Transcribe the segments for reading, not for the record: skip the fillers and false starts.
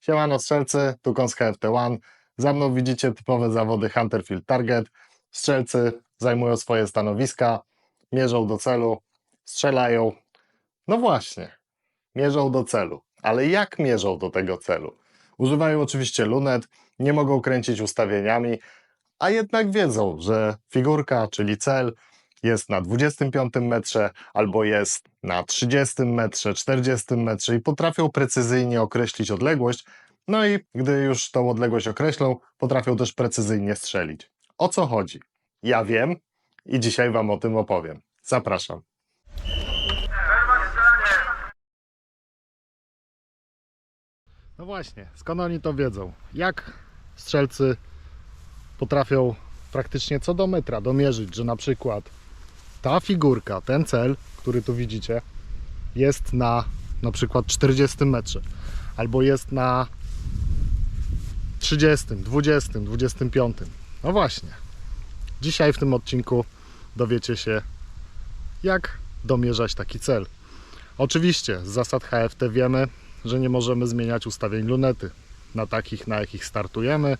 Siemano strzelcy, tu Kons HFT1. Za mną widzicie typowe zawody Hunter Field Target. Strzelcy zajmują swoje stanowiska, mierzą do celu, strzelają. No właśnie, mierzą do celu. Ale jak mierzą do tego celu? Używają oczywiście lunet, nie mogą kręcić ustawieniami, a jednak wiedzą, że figurka, czyli cel, jest na 25 metrze albo jest na 30 metrze, 40 metrze i potrafią precyzyjnie określić odległość. No i gdy już tą odległość określą, potrafią też precyzyjnie strzelić. O co chodzi? Ja wiem i dzisiaj Wam o tym opowiem. Zapraszam. No właśnie, skąd oni to wiedzą? Jak strzelcy potrafią praktycznie co do metra domierzyć, że na przykład ta figurka, ten cel, który tu widzicie, jest na przykład 40 metrze, albo jest na 30, 20, 25. No właśnie, dzisiaj w tym odcinku dowiecie się, jak domierzać taki cel. Oczywiście z zasad HFT wiemy, że nie możemy zmieniać ustawień lunety. Na takich, na jakich startujemy,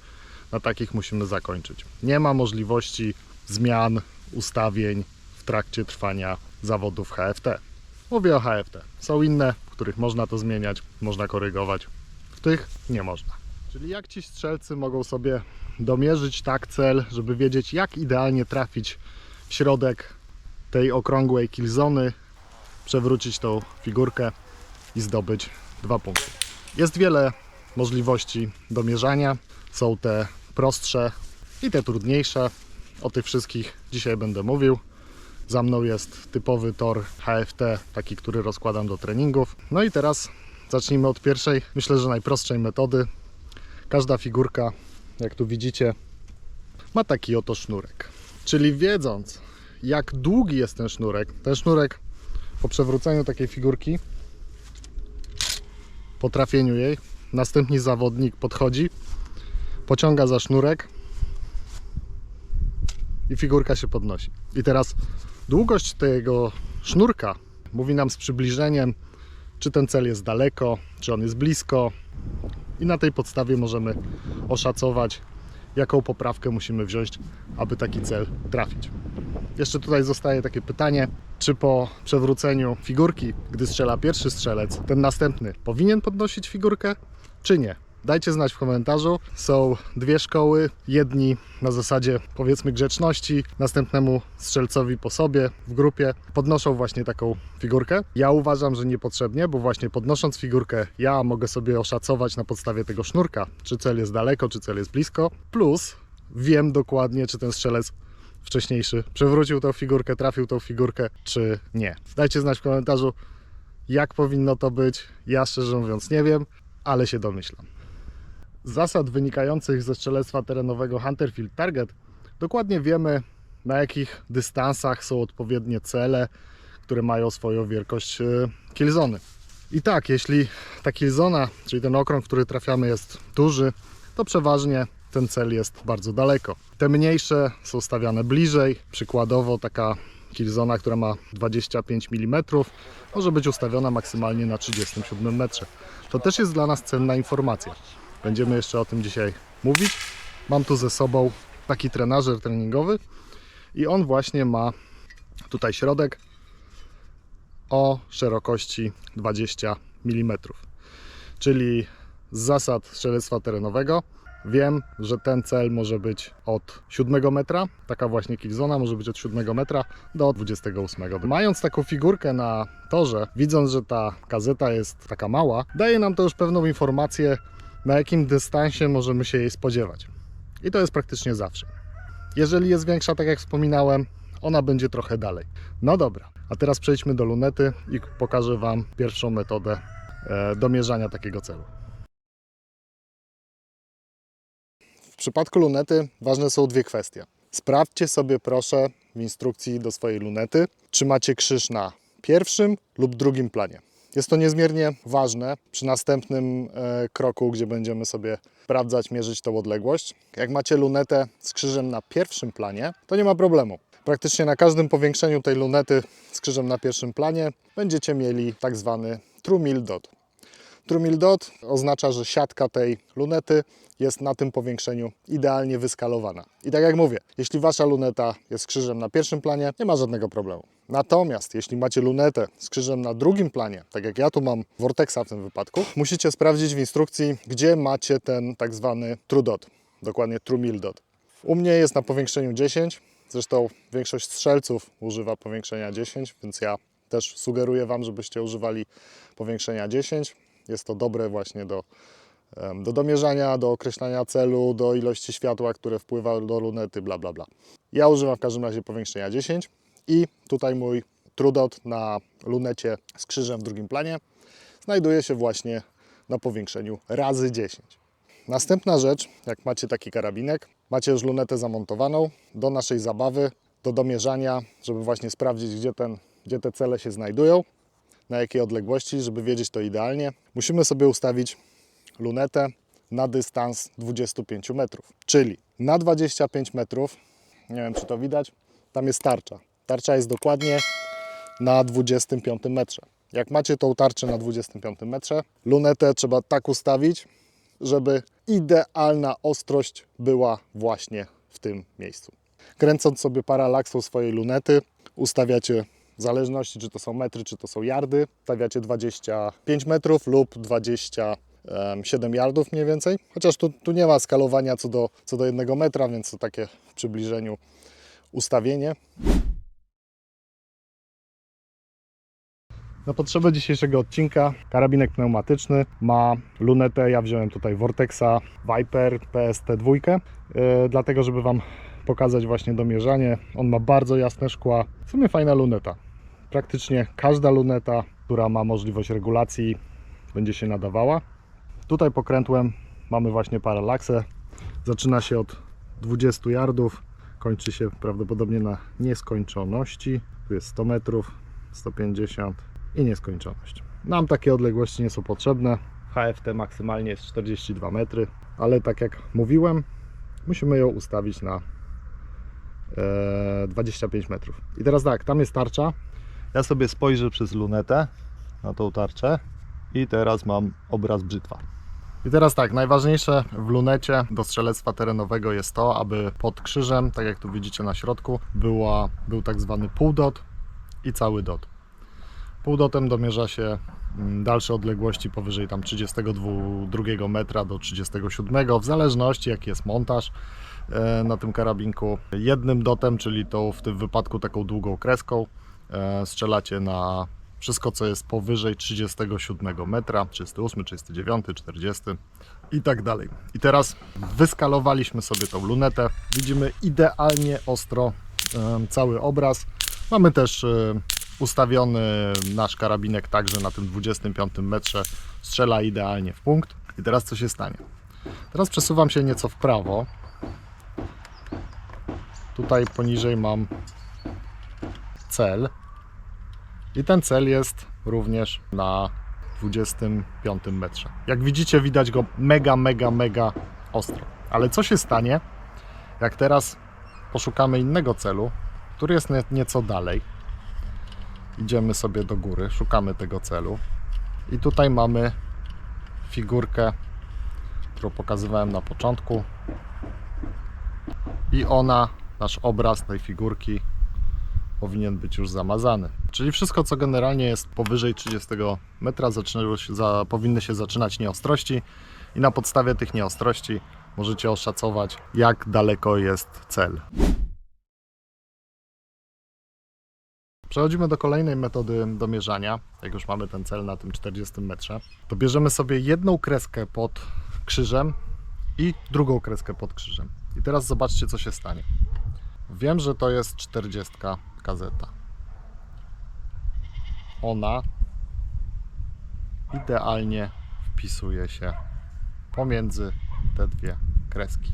na takich musimy zakończyć. Nie ma możliwości zmian ustawień w trakcie trwania zawodów HFT. Mówię o HFT. Są inne, w których można to zmieniać, można korygować. W tych nie można. Czyli jak ci strzelcy mogą sobie domierzyć tak cel, żeby wiedzieć, jak idealnie trafić w środek tej okrągłej killzony, przewrócić tą figurkę i zdobyć 2 punkty. Jest wiele możliwości domierzania. Są te prostsze i te trudniejsze. O tych wszystkich dzisiaj będę mówił. Za mną jest typowy tor HFT, taki, który rozkładam do treningów. No i teraz zacznijmy od pierwszej, myślę, że najprostszej metody. Każda figurka, jak tu widzicie, ma taki oto sznurek. Czyli wiedząc, jak długi jest ten sznurek po przewróceniu takiej figurki, po trafieniu jej, następny zawodnik podchodzi, pociąga za sznurek i figurka się podnosi. I teraz długość tego sznurka mówi nam z przybliżeniem, czy ten cel jest daleko, czy on jest blisko, i na tej podstawie możemy oszacować, jaką poprawkę musimy wziąć, aby taki cel trafić. Jeszcze tutaj zostaje takie pytanie, czy po przewróceniu figurki, gdy strzela pierwszy strzelec, ten następny powinien podnosić figurkę, czy nie? Dajcie znać w komentarzu. Są dwie szkoły. Jedni na zasadzie, powiedzmy, grzeczności, następnemu strzelcowi po sobie w grupie podnoszą właśnie taką figurkę. Ja uważam, że niepotrzebnie, bo właśnie podnosząc figurkę, ja mogę sobie oszacować na podstawie tego sznurka, czy cel jest daleko, czy cel jest blisko. Plus wiem dokładnie, czy ten strzelec wcześniejszy przewrócił tą figurkę, trafił tą figurkę, czy nie. Dajcie znać w komentarzu, jak powinno to być. Ja szczerze mówiąc nie wiem, ale się domyślam. Z zasad wynikających ze strzelectwa terenowego Hunter Field Target dokładnie wiemy, na jakich dystansach są odpowiednie cele, które mają swoją wielkość killzony. I tak, jeśli ta killzona, czyli ten okrąg, który trafiamy, jest duży, to przeważnie ten cel jest bardzo daleko. Te mniejsze są stawiane bliżej. Przykładowo taka killzona, która ma 25 mm, może być ustawiona maksymalnie na 37 metrze. To też jest dla nas cenna informacja. Będziemy jeszcze o tym dzisiaj mówić. Mam tu ze sobą taki trenażer treningowy i on właśnie ma tutaj środek o szerokości 20 mm. Czyli z zasad strzelectwa terenowego wiem, że ten cel może być od 7 metra, taka właśnie killzona może być od 7 metra do 28. Mając taką figurkę na torze, widząc, że ta gazeta jest taka mała, daje nam to już pewną informację, na jakim dystansie możemy się jej spodziewać. I to jest praktycznie zawsze. Jeżeli jest większa, tak jak wspominałem, ona będzie trochę dalej. No dobra, a teraz przejdźmy do lunety i pokażę Wam pierwszą metodę domierzania takiego celu. W przypadku lunety ważne są dwie kwestie. Sprawdźcie sobie proszę w instrukcji do swojej lunety, czy macie krzyż na pierwszym lub drugim planie. Jest to niezmiernie ważne przy następnym kroku, gdzie będziemy sobie sprawdzać, mierzyć tą odległość. Jak macie lunetę z krzyżem na pierwszym planie, to nie ma problemu. Praktycznie na każdym powiększeniu tej lunety z krzyżem na pierwszym planie będziecie mieli tak zwany true mill dot. True Mill Dot oznacza, że siatka tej lunety jest na tym powiększeniu idealnie wyskalowana. I tak jak mówię, jeśli Wasza luneta jest z krzyżem na pierwszym planie, nie ma żadnego problemu. Natomiast jeśli macie lunetę z krzyżem na drugim planie, tak jak ja tu mam Vortexa w tym wypadku, musicie sprawdzić w instrukcji, gdzie macie ten tak zwany True Dot, dokładnie True Mill Dot. U mnie jest na powiększeniu 10, zresztą większość strzelców używa powiększenia 10, więc ja też sugeruję Wam, żebyście używali powiększenia 10. Jest to dobre właśnie do domierzania, do określania celu, do ilości światła, które wpływa do lunety, bla bla bla. Ja używam w każdym razie powiększenia 10 i tutaj mój True Dot na lunecie z krzyżem w drugim planie znajduje się właśnie na powiększeniu razy 10. Następna rzecz, jak macie taki karabinek, macie już lunetę zamontowaną do naszej zabawy, do domierzania, żeby właśnie sprawdzić, gdzie te cele się znajdują, na jakiej odległości, żeby wiedzieć to idealnie. Musimy sobie ustawić lunetę na dystans 25 metrów, czyli na 25 metrów, nie wiem czy to widać, tam jest tarcza. Tarcza jest dokładnie na 25 metrze. Jak macie tą tarczę na 25 metrze, lunetę trzeba tak ustawić, żeby idealna ostrość była właśnie w tym miejscu. Kręcąc sobie paralaksą swojej lunety, ustawiacie w zależności czy to są metry, czy to są yardy, stawiacie 25 metrów lub 27 yardów mniej więcej. Chociaż tu nie ma skalowania co do 1 metra, więc to takie w przybliżeniu ustawienie. Na potrzeby dzisiejszego odcinka karabinek pneumatyczny ma lunetę, ja wziąłem tutaj Vortexa Viper PST2, dlatego żeby Wam pokazać właśnie domierzanie. On ma bardzo jasne szkła, w sumie fajna luneta. Praktycznie każda luneta, która ma możliwość regulacji, będzie się nadawała. Tutaj pokrętłem mamy właśnie paralaksę. Zaczyna się od 20 yardów, kończy się prawdopodobnie na nieskończoności. Tu jest 100 metrów, 150 i nieskończoność. Nam takie odległości nie są potrzebne. HFT maksymalnie jest 42 metry, ale tak jak mówiłem, musimy ją ustawić na 25 metrów. I teraz tak, tam jest tarcza. Ja sobie spojrzę przez lunetę na tą tarczę i teraz mam obraz brzytwa. I teraz tak, najważniejsze w lunecie do strzelectwa terenowego jest to, aby pod krzyżem, tak jak tu widzicie na środku, był tak zwany półdot i cały dot. Półdotem domierza się dalsze odległości powyżej tam 32 metra do 37, w zależności jaki jest montaż na tym karabinku. Jednym dotem, czyli tą w tym wypadku taką długą kreską, strzelacie na wszystko co jest powyżej 37 metra, 38, 39, 40 i tak dalej. I teraz wyskalowaliśmy sobie tą lunetę, widzimy idealnie ostro cały obraz. Mamy też ustawiony nasz karabinek tak, że na tym 25 metrze strzela idealnie w punkt. I teraz co się stanie? Teraz przesuwam się nieco w prawo. Tutaj poniżej mam cel. I ten cel jest również na 25 metrze. Jak widzicie, widać go mega ostro. Ale co się stanie, jak teraz poszukamy innego celu, który jest nieco dalej. Idziemy sobie do góry, szukamy tego celu. I tutaj mamy figurkę, którą pokazywałem na początku. I nasz obraz tej figurki powinien być już zamazany. Czyli wszystko co generalnie jest powyżej 30 metra powinny się zaczynać nieostrości i na podstawie tych nieostrości możecie oszacować jak daleko jest cel. Przechodzimy do kolejnej metody domierzania. Jak już mamy ten cel na tym 40 metrze, to bierzemy sobie jedną kreskę pod krzyżem i drugą kreskę pod krzyżem. I teraz zobaczcie co się stanie. Wiem, że to jest 40 kazeta. Ona idealnie wpisuje się pomiędzy te dwie kreski.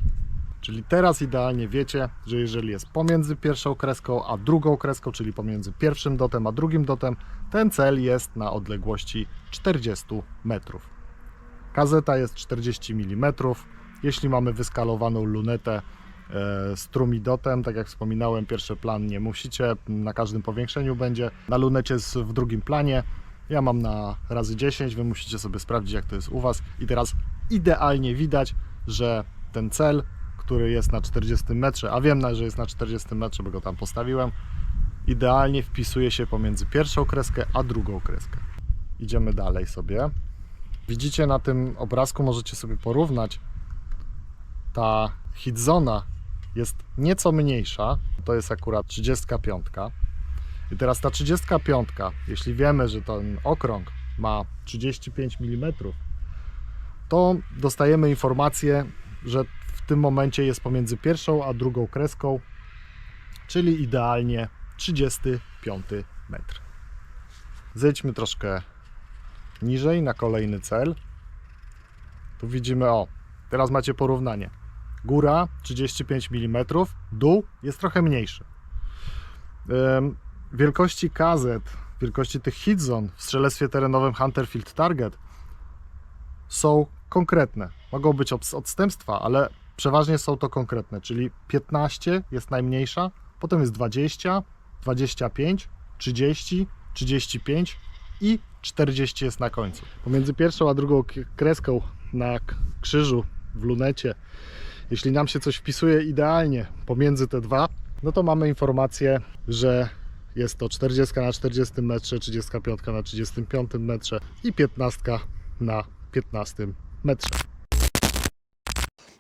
Czyli teraz idealnie wiecie, że jeżeli jest pomiędzy pierwszą kreską a drugą kreską, czyli pomiędzy pierwszym dotem a drugim dotem, ten cel jest na odległości 40 metrów. Kazeta jest 40 mm. Jeśli mamy wyskalowaną lunetę z trumidotem, tak jak wspominałem, pierwszy plan nie musicie, na każdym powiększeniu będzie. Na lunecie w drugim planie Ja mam na razy 10, Wy musicie sobie sprawdzić, jak to jest u Was. I teraz idealnie widać, że ten cel, który jest na 40 metrze, a wiem, że jest na 40 metrze, bo go tam postawiłem, idealnie wpisuje się pomiędzy pierwszą kreskę a drugą kreskę. Idziemy dalej sobie. Widzicie na tym obrazku, możecie sobie porównać. Ta hit zona jest nieco mniejsza, to jest akurat 35. I teraz ta 35, jeśli wiemy, że ten okrąg ma 35 mm, to dostajemy informację, że w tym momencie jest pomiędzy pierwszą a drugą kreską, czyli idealnie 35 metr. Zejdźmy troszkę niżej na kolejny cel. Tu widzimy, teraz macie porównanie. Góra 35 mm, dół jest trochę mniejszy. Wielkości kazet, wielkości tych hit zone w strzelectwie terenowym Hunter Field Target są konkretne. Mogą być odstępstwa, ale przeważnie są to konkretne, czyli 15 jest najmniejsza, potem jest 20, 25, 30, 35 i 40 jest na końcu. Pomiędzy pierwszą a drugą kreską na krzyżu w lunecie, jeśli nam się coś wpisuje idealnie pomiędzy te dwa, no to mamy informację, że jest to 40 na 40 metrze, 35 na 35 metrze i 15 na 15 metrze.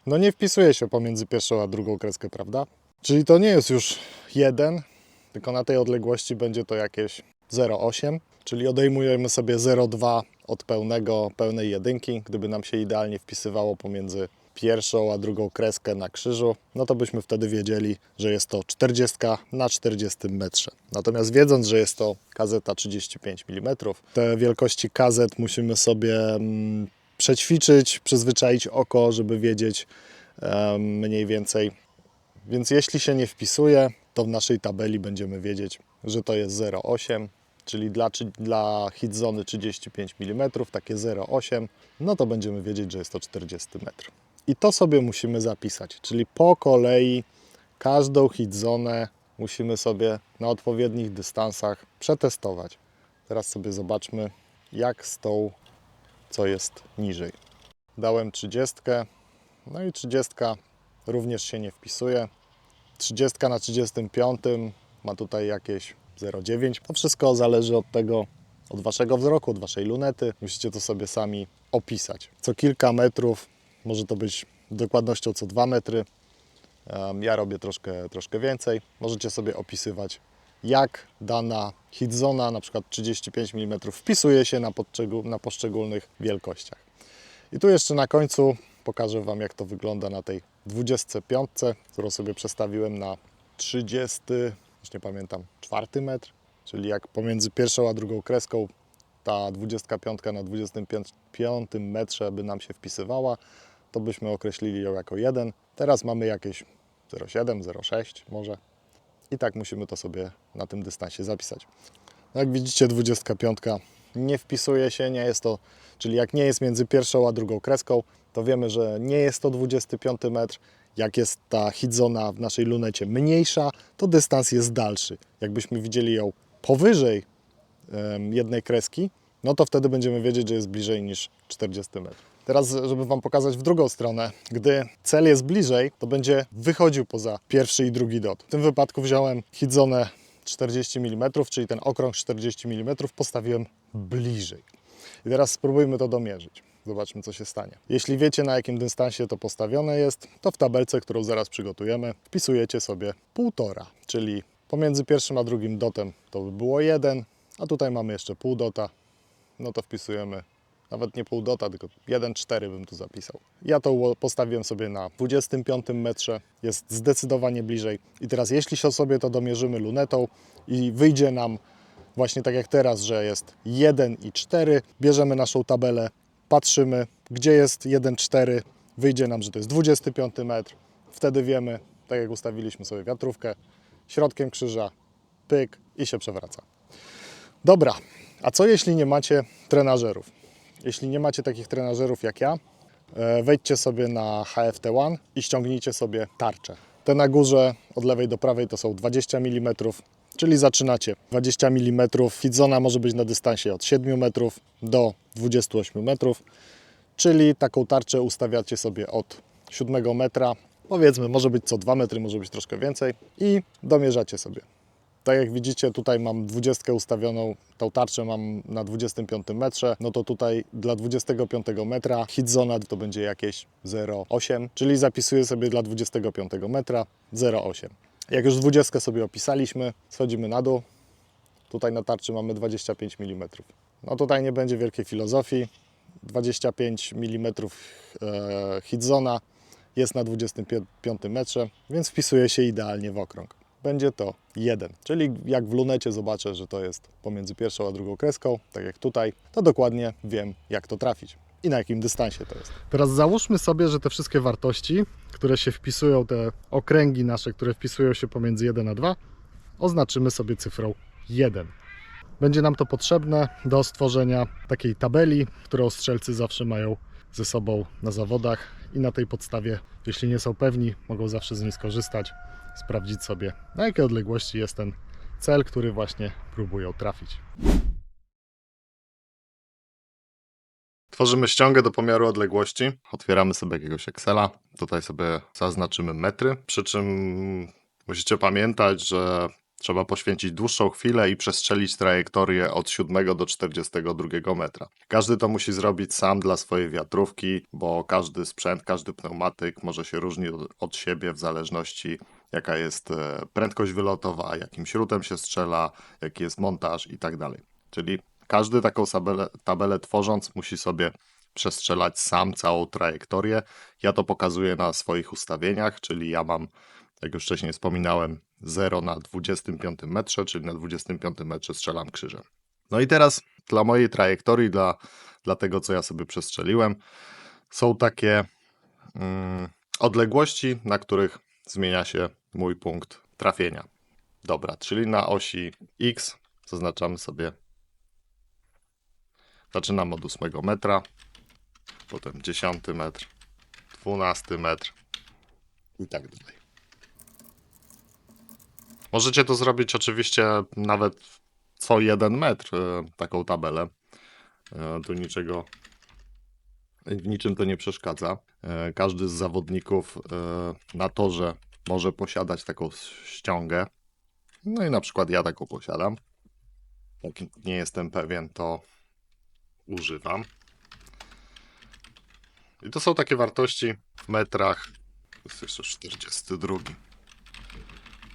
No nie wpisuje się pomiędzy pierwszą a drugą kreskę, prawda? Czyli to nie jest już 1, tylko na tej odległości będzie to jakieś 0,8, czyli odejmujemy sobie 0,2 od pełnej jedynki. Gdyby nam się idealnie wpisywało pomiędzy pierwszą a drugą kreskę na krzyżu, no to byśmy wtedy wiedzieli, że jest to 40 na 40 metrze. Natomiast wiedząc, że jest to kazeta 35 mm, te wielkości kazet musimy sobie przećwiczyć, przyzwyczaić oko, żeby wiedzieć mniej więcej. Więc jeśli się nie wpisuje, to w naszej tabeli będziemy wiedzieć, że to jest 0,8, czyli dla hit zony 35 mm, takie 0,8, no to będziemy wiedzieć, że jest to 40 metr. I to sobie musimy zapisać, czyli po kolei każdą hit zonę musimy sobie na odpowiednich dystansach przetestować. Teraz sobie zobaczmy, jak z tą, co jest niżej. Dałem 30, no i 30 również się nie wpisuje. 30 na 35 ma tutaj jakieś 0,9. To wszystko zależy od tego, od Waszego wzroku, od Waszej lunety. Musicie to sobie sami opisać. Co kilka metrów, może to być dokładnością co 2 metry. Ja robię troszkę więcej. Możecie sobie opisywać, jak dana hit zona, na przykład 35 mm, wpisuje się na poszczególnych wielkościach. I tu jeszcze na końcu pokażę Wam, jak to wygląda na tej 25, którą sobie przestawiłem na 30, już nie pamiętam, 4 metr, czyli jak pomiędzy pierwszą a drugą kreską ta 25 na 25 metrze by nam się wpisywała, to byśmy określili ją jako 1. Teraz mamy jakieś 0,7, 0,6 może. I tak musimy to sobie na tym dystansie zapisać. Jak widzicie, 25 nie wpisuje się, nie jest to, czyli jak nie jest między pierwszą a drugą kreską, to wiemy, że nie jest to 25 metr. Jak jest ta hit zona w naszej lunecie mniejsza, to dystans jest dalszy. Jakbyśmy widzieli ją powyżej jednej kreski, no to wtedy będziemy wiedzieć, że jest bliżej niż 40 metrów. Teraz, żeby Wam pokazać w drugą stronę, gdy cel jest bliżej, to będzie wychodził poza pierwszy i drugi dot. W tym wypadku wziąłem hit zonę 40 mm, czyli ten okrąg 40 mm postawiłem bliżej. I teraz spróbujmy to domierzyć. Zobaczmy, co się stanie. Jeśli wiecie, na jakim dystansie to postawione jest, to w tabelce, którą zaraz przygotujemy, wpisujecie sobie 1,5, czyli pomiędzy pierwszym a drugim dotem to by było 1, a tutaj mamy jeszcze pół dota, no to wpisujemy nawet nie pół dota, tylko 1,4 bym tu zapisał. Ja to postawiłem sobie na 25 metrze, jest zdecydowanie bliżej. I teraz jeśli sobie to domierzymy lunetą i wyjdzie nam właśnie tak jak teraz, że jest 1,4, bierzemy naszą tabelę, patrzymy, gdzie jest 1,4, wyjdzie nam, że to jest 25 metr. Wtedy wiemy, tak jak ustawiliśmy sobie wiatrówkę, środkiem krzyża, pyk i się przewraca. Dobra, a co jeśli nie macie trenażerów? Jeśli nie macie takich trenażerów jak ja, wejdźcie sobie na HFT One i ściągnijcie sobie tarczę. Te na górze od lewej do prawej to są 20 mm, Czyli zaczynacie 20 mm, feed zona może być na dystansie od 7 metrów do 28 metrów, czyli taką tarczę ustawiacie sobie od 7 metra, powiedzmy może być co 2 metry, może być troszkę więcej i domierzacie sobie. Tak jak widzicie, tutaj mam 20 ustawioną, tą tarczę mam na 25 metrze, no to tutaj dla 25 metra hit zona to będzie jakieś 0,8, czyli zapisuję sobie dla 25 metra 0,8. Jak już 20 sobie opisaliśmy, schodzimy na dół, tutaj na tarczy mamy 25 mm. No tutaj nie będzie wielkiej filozofii, 25 mm hit zona jest na 25 metrze, więc wpisuje się idealnie w okrąg. Będzie to 1, czyli jak w lunecie zobaczę, że to jest pomiędzy pierwszą a drugą kreską, tak jak tutaj, to dokładnie wiem, jak to trafić i na jakim dystansie to jest. Teraz załóżmy sobie, że te wszystkie wartości, które się wpisują, te okręgi nasze, które wpisują się pomiędzy 1 a 2, oznaczymy sobie cyfrą 1. Będzie nam to potrzebne do stworzenia takiej tabeli, którą strzelcy zawsze mają ze sobą na zawodach i na tej podstawie, jeśli nie są pewni, mogą zawsze z niej skorzystać, sprawdzić sobie, na jakiej odległości jest ten cel, który właśnie próbują trafić. Tworzymy ściągę do pomiaru odległości. Otwieramy sobie jakiegoś Excela. Tutaj sobie zaznaczymy metry. Przy czym musicie pamiętać, że trzeba poświęcić dłuższą chwilę i przestrzelić trajektorię od 7 do 42 metra. Każdy to musi zrobić sam dla swojej wiatrówki, bo każdy sprzęt, każdy pneumatyk może się różnić od siebie w zależności jaka jest prędkość wylotowa, jakim śrutem się strzela, jaki jest montaż i tak dalej. Czyli każdy taką tabelę tworząc musi sobie przestrzelać sam całą trajektorię. Ja to pokazuję na swoich ustawieniach, czyli ja mam, jak już wcześniej wspominałem, 0 na 25 metrze, czyli na 25 metrze strzelam krzyżem. No i teraz dla mojej trajektorii, dla tego co ja sobie przestrzeliłem, są takie odległości, na których zmienia się mój punkt trafienia. Dobra, czyli na osi X zaznaczamy sobie, zaczynam od 8 metra, potem 10 metr, 12 metr i tak dalej. Możecie to zrobić oczywiście nawet co 1 metr, taką tabelę. Tu niczym to nie przeszkadza. Każdy z zawodników na torze może posiadać taką ściągę. No i na przykład ja taką posiadam. Jak nie jestem pewien, to używam. I to są takie wartości w metrach. To jest jeszcze 42.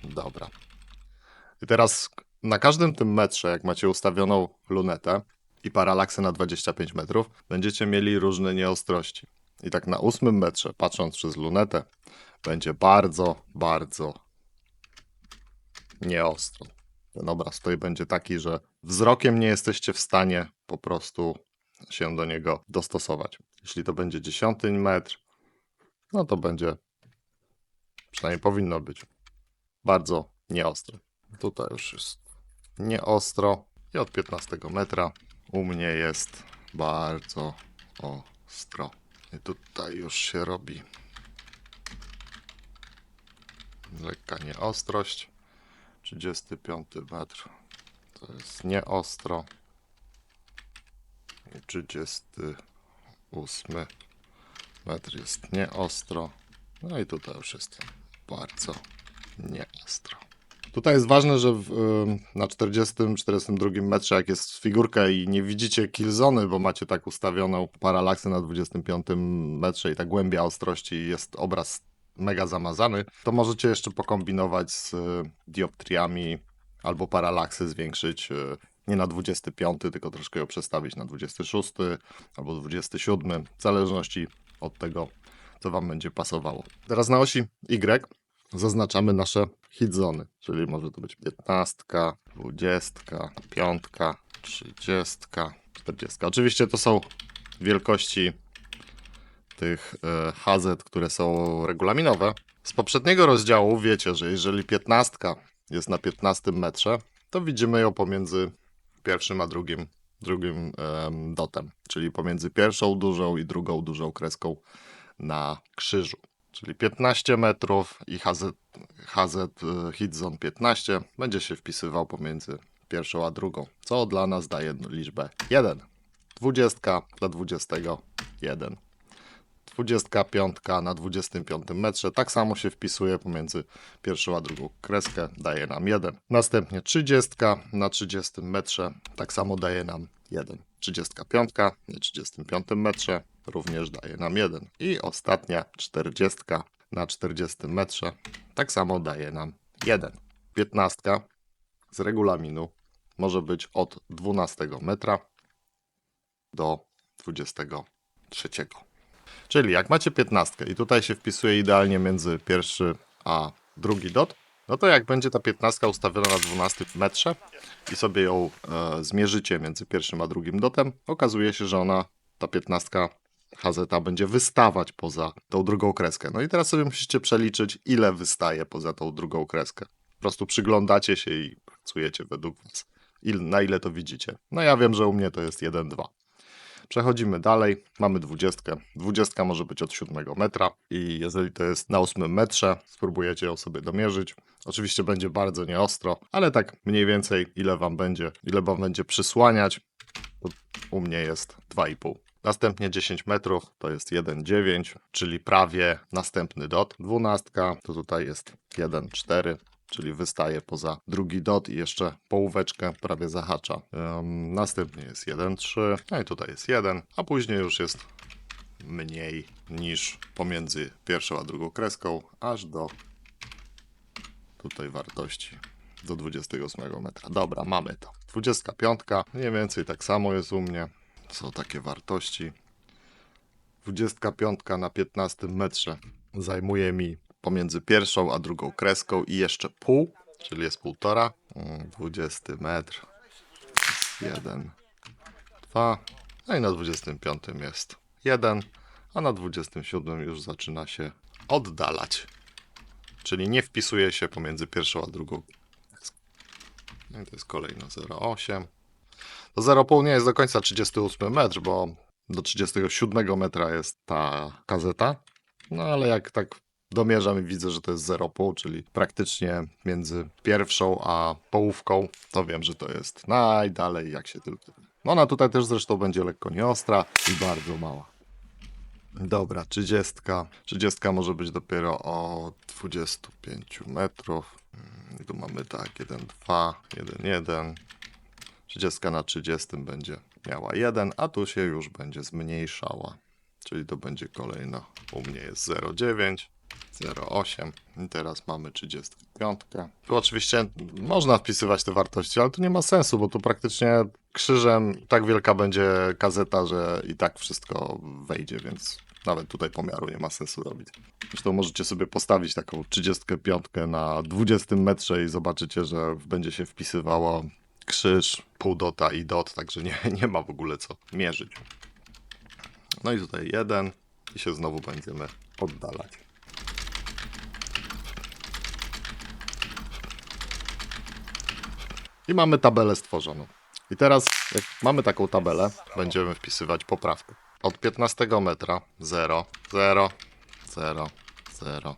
Dobra. I teraz na każdym tym metrze, jak macie ustawioną lunetę i paralaksę na 25 metrów, będziecie mieli różne nieostrości. I tak na 8 metrze, patrząc przez lunetę, będzie bardzo, bardzo nieostro. Ten obraz tutaj będzie taki, że wzrokiem nie jesteście w stanie po prostu się do niego dostosować. Jeśli to będzie 10 metr, no to będzie, przynajmniej powinno być, bardzo nieostro. Tutaj już jest nieostro i od 15 metra u mnie jest bardzo ostro. I tutaj już się robi lekka nieostrość. 35 metr to jest nieostro. 38 metr jest nieostro. No i tutaj już jest bardzo nieostro. Tutaj jest ważne, że na 40-42 metrze, jak jest figurka i nie widzicie killzony, bo macie tak ustawioną paralaksę na 25 metrze i ta głębia ostrości jest obraz mega zamazany, to możecie jeszcze pokombinować z dioptriami albo paralaksę zwiększyć nie na 25, tylko troszkę ją przestawić na 26 albo 27, w zależności od tego, co Wam będzie pasowało. Teraz na osi Y zaznaczamy nasze hit zony, czyli może to być 15, 20, 5, 30, 40. Oczywiście to są wielkości tych HZ, które są regulaminowe. Z poprzedniego rozdziału wiecie, że jeżeli 15 jest na 15 metrze, to widzimy ją pomiędzy pierwszym a drugim dotem, czyli pomiędzy pierwszą dużą i drugą dużą kreską na krzyżu. czyli 15 metrów i HZ Hit Zone 15 będzie się wpisywał pomiędzy pierwszą a drugą, co dla nas daje liczbę 1. 20 dla 20 1. 25 na 25 metrze tak samo się wpisuje pomiędzy pierwszą a drugą kreskę, daje nam 1. Następnie 30 na 30 metrze tak samo daje nam 1. 35 na 35 metrze również daje nam 1. I ostatnia 40 na 40 metrze tak samo daje nam 1. 15 z regulaminu może być od 12 metra do 23. Czyli jak macie 15 i tutaj się wpisuje idealnie między pierwszy a drugi dot, no to jak będzie ta 15 ustawiona na 12 metrze i sobie ją zmierzycie między pierwszym a drugim dotem, okazuje się, że ta 15 HZ będzie wystawać poza tą drugą kreskę. No i teraz sobie musicie przeliczyć, ile wystaje poza tą drugą kreskę. Po prostu przyglądacie się i pracujecie według was, na ile to widzicie. No ja wiem, że u mnie to jest 1,2. Przechodzimy dalej, mamy 20. 20 może być od 7 metra i jeżeli to jest na 8 metrze, spróbujecie ją sobie domierzyć. Oczywiście będzie bardzo nieostro, ale tak mniej więcej ile wam będzie przysłaniać, to u mnie jest 2,5. Następnie 10 metrów to jest 1,9, czyli prawie następny dot. 12 to tutaj jest 1,4. Czyli wystaje poza drugi dot i jeszcze połóweczkę prawie zahacza. Następnie jest 1,3, no i tutaj jest 1, a później już jest mniej niż pomiędzy pierwszą a drugą kreską, aż do tutaj wartości do 28 metra. Dobra, mamy to. 25, mniej więcej tak samo jest u mnie. Są takie wartości. 25 na 15 metrze zajmuje mi pomiędzy pierwszą a drugą kreską i jeszcze pół, czyli jest 1,5. 20 metr. 1, 2. No i na 25 jest 1, a na 27 już zaczyna się oddalać. Czyli nie wpisuje się pomiędzy pierwszą a drugą kreską. No i to jest kolejno 0,8. To 0,5 nie jest do końca 38 metr, bo do 37 metra jest ta kazeta. No ale jak tak domierzam i widzę, że to jest 0,5, czyli praktycznie między pierwszą a połówką, to wiem, że to jest najdalej jak się tylko. No ona tutaj też zresztą będzie lekko nieostra i bardzo mała. Dobra, 30. 30 może być dopiero od 25 metrów. I tu mamy tak, 1, 2, 1, 1. 30 na 30 będzie miała 1, a tu się już będzie zmniejszała. Czyli to będzie kolejno, u mnie jest 0,9, 0,8 i teraz mamy 35. Tu oczywiście można wpisywać te wartości, ale tu nie ma sensu, bo tu praktycznie krzyżem tak wielka będzie kazeta, że i tak wszystko wejdzie, więc nawet tutaj pomiaru nie ma sensu robić. Zresztą możecie sobie postawić taką 35 na 20 metrze i zobaczycie, że będzie się wpisywało krzyż, pół dota i dot, także nie ma w ogóle co mierzyć. No i tutaj 1 i się znowu będziemy oddalać. I mamy tabelę stworzoną. I teraz jak mamy taką tabelę, będziemy wpisywać poprawkę. Od 15 metra 0, 0, 0, 0,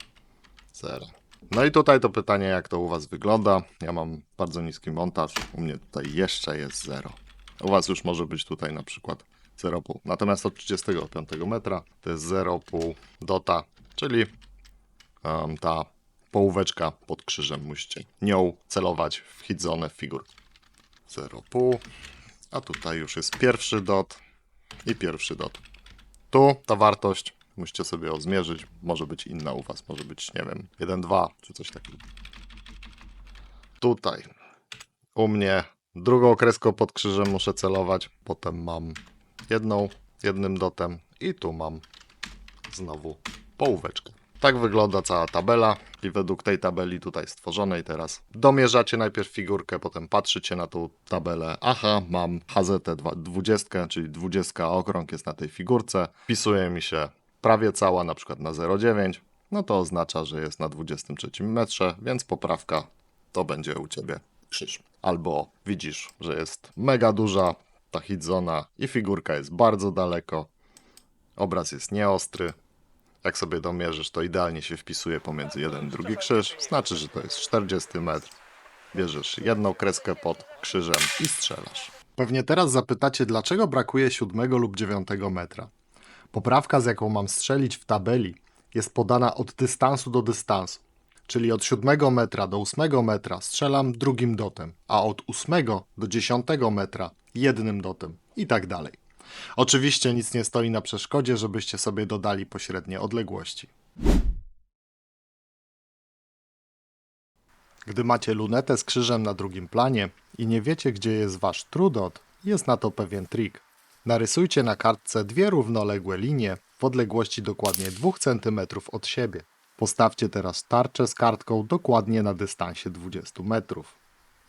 0. No i tutaj to pytanie, jak to u was wygląda. Ja mam bardzo niski montaż, u mnie tutaj jeszcze jest 0. U was już może być tutaj na przykład 0,5. Natomiast od 35 metra to jest 0,5 dota, czyli ta połóweczka pod krzyżem. Musicie nią celować w hit zone w figur. 0,5. A tutaj już jest pierwszy dot i pierwszy dot. Tu ta wartość musicie sobie ją zmierzyć. Może być inna u was, może być, nie wiem, 1,2 czy coś takiego. Tutaj u mnie drugą kreską pod krzyżem muszę celować. Potem mam jednym dotem i tu mam znowu połóweczkę. Tak wygląda cała tabela i według tej tabeli tutaj stworzonej teraz domierzacie najpierw figurkę, potem patrzycie na tą tabelę. Aha, mam HZT 20, czyli 20 okrąg jest na tej figurce. Wpisuje mi się prawie cała, na przykład na 0,9. No to oznacza, że jest na 23 metrze, więc poprawka to będzie u Ciebie krzyż. Albo widzisz, że jest mega duża ta hit zona i figurka jest bardzo daleko. Obraz jest nieostry. Jak sobie domierzysz, to idealnie się wpisuje pomiędzy jeden i drugi krzyż. Znaczy, że to jest 40 metr. Bierzesz jedną kreskę pod krzyżem i strzelasz. Pewnie teraz zapytacie, dlaczego brakuje 7 lub 9 metra. Poprawka, z jaką mam strzelić w tabeli, jest podana od dystansu do dystansu. Czyli od 7 metra do 8 metra strzelam drugim dotem, a od 8 do 10 metra jednym dotem i tak dalej. Oczywiście nic nie stoi na przeszkodzie, żebyście sobie dodali pośrednie odległości. Gdy macie lunetę z krzyżem na drugim planie i nie wiecie, gdzie jest wasz true dot, jest na to pewien trik. Narysujcie na kartce dwie równoległe linie w odległości dokładnie 2 cm od siebie. Postawcie teraz tarczę z kartką dokładnie na dystansie 20 metrów.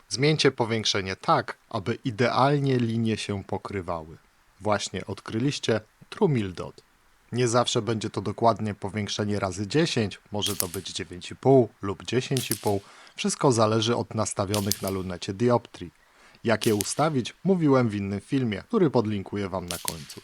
Zmieńcie powiększenie tak, aby idealnie linie się pokrywały. Właśnie odkryliście True Mill Dot. Nie zawsze będzie to dokładnie powiększenie razy 10, może to być 9,5 lub 10,5. Wszystko zależy od nastawionych na lunecie dioptrii. Jak je ustawić, mówiłem w innym filmie, który podlinkuję Wam na końcu.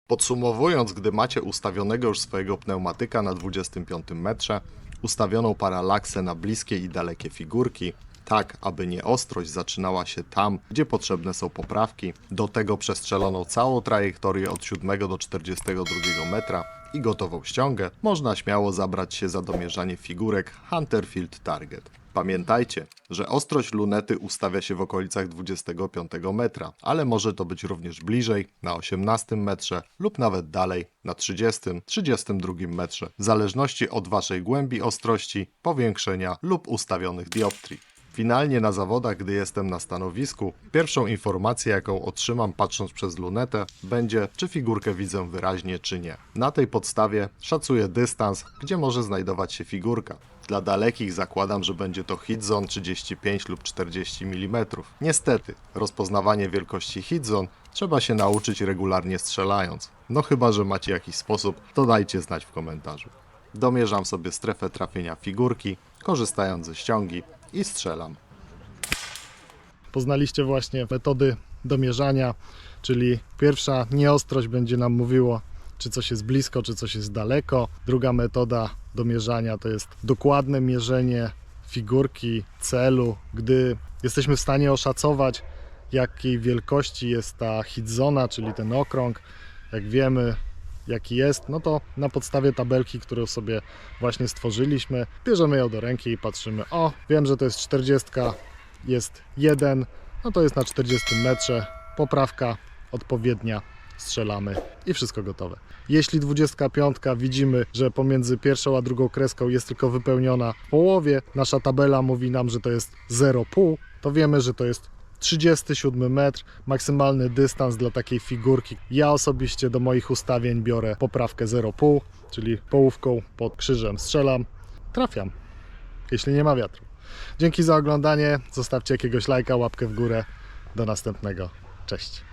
Podsumowując, gdy macie ustawionego już swojego pneumatyka na 25 metrze, ustawioną paralaksę na bliskie i dalekie figurki, tak aby nieostrość zaczynała się tam, gdzie potrzebne są poprawki, do tego przestrzeloną całą trajektorię od 7 do 42 metra i gotową ściągę, można śmiało zabrać się za domierzanie figurek Hunter Field Target. Pamiętajcie, że ostrość lunety ustawia się w okolicach 25 metra, ale może to być również bliżej, na 18 metrze lub nawet dalej, na 30-32 metrze, w zależności od Waszej głębi ostrości, powiększenia lub ustawionych dioptrii. Finalnie na zawodach, gdy jestem na stanowisku, pierwszą informację, jaką otrzymam patrząc przez lunetę, będzie, czy figurkę widzę wyraźnie, czy nie. Na tej podstawie szacuję dystans, gdzie może znajdować się figurka. Dla dalekich zakładam, że będzie to hit zone 35 lub 40 mm. Niestety, rozpoznawanie wielkości hit zone trzeba się nauczyć regularnie strzelając. No chyba, że macie jakiś sposób, to dajcie znać w komentarzu. Domierzam sobie strefę trafienia figurki, korzystając ze ściągi i strzelam. Poznaliście właśnie metody domierzania, czyli pierwsza nieostrość będzie nam mówiło, czy coś jest blisko, czy coś jest daleko. Druga metoda domierzania to jest dokładne mierzenie figurki, celu. Gdy jesteśmy w stanie oszacować, jakiej wielkości jest ta hit zona, czyli ten okrąg, jak wiemy jaki jest, no to na podstawie tabelki, którą sobie właśnie stworzyliśmy, bierzemy ją do ręki i patrzymy, o, wiem, że to jest 40, jest 1, no to jest na 40 metrze, poprawka odpowiednia, strzelamy i wszystko gotowe. Jeśli 25 widzimy, że pomiędzy pierwszą a drugą kreską jest tylko wypełniona w połowie, nasza tabela mówi nam, że to jest 0,5, to wiemy, że to jest 37 metr, maksymalny dystans dla takiej figurki. Ja osobiście do moich ustawień biorę poprawkę 0,5, czyli połówką pod krzyżem strzelam, trafiam, jeśli nie ma wiatru. Dzięki za oglądanie, zostawcie jakiegoś lajka, łapkę w górę. Do następnego. Cześć.